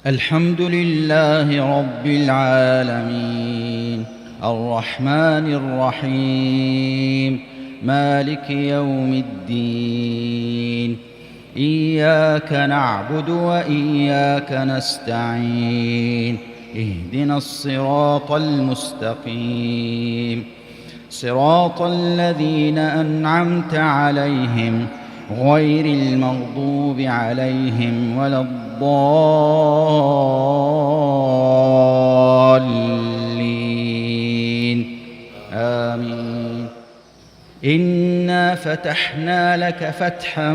الحمد لله رب العالمين، الرحمن الرحيم، مالك يوم الدين. إياك نعبد وإياك نستعين، اهدنا الصراط المستقيم، صراط الذين أنعمت عليهم غير المغضوب عليهم ولا الضالين، آمين. إنا فتحنا لك فتحا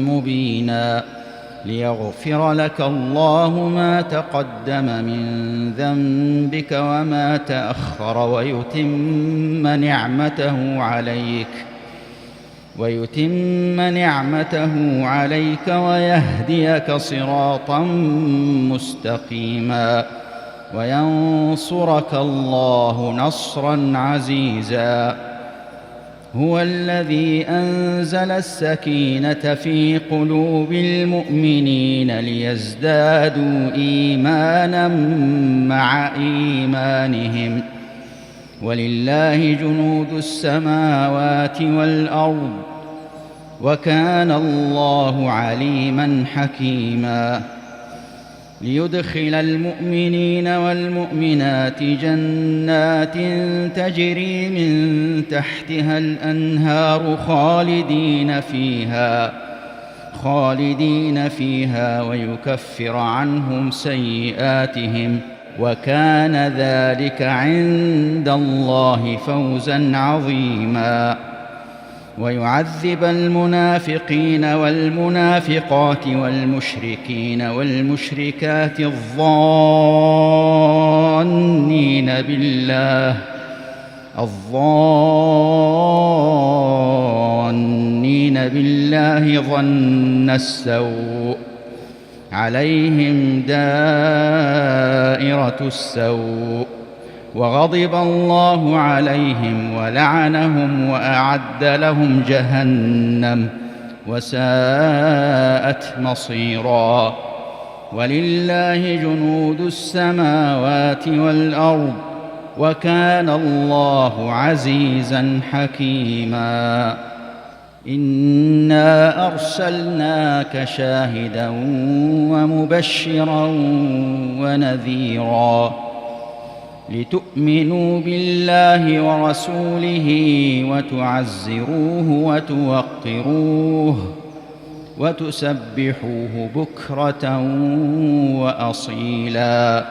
مبينا ليغفر لك الله ما تقدم من ذنبك وما تأخر ويتم نعمته عليك ويهديك صراطا مستقيما وينصرك الله نصرا عزيزا. هو الذي أنزل السكينة في قلوب المؤمنين ليزدادوا إيمانا مع إيمانهم، ولله جنود السماوات والأرض، وكان الله عليما حكيما. ليدخل المؤمنين والمؤمنات جنات تجري من تحتها الأنهار خالدين فيها ويكفر عنهم سيئاتهم، وكان ذلك عند الله فوزا عظيما. ويعذب المنافقين والمنافقات والمشركين والمشركات الظانين بالله ظن السوء، عليهم دائرة السوء، وغضب الله عليهم ولعنهم وأعد لهم جهنم وساءت مصيرا. ولله جنود السماوات والأرض، وكان الله عزيزا حكيما. إنا أرسلناك شاهدا ومبشرا ونذيرا، لتؤمنوا بالله ورسوله وتعزروه وتوقروه وتسبحوه بكرة وأصيلا.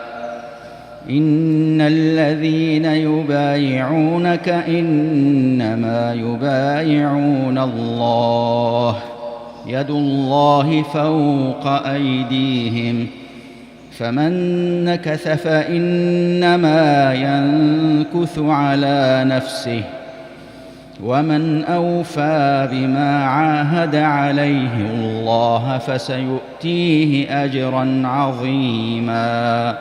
إن الذين يبايعونك إنما يبايعون الله، يد الله فوق أيديهم، فمن نكث فإنما ينكث على نفسه، ومن أوفى بما عاهد عليه الله فسيؤتيه أجرا عظيما.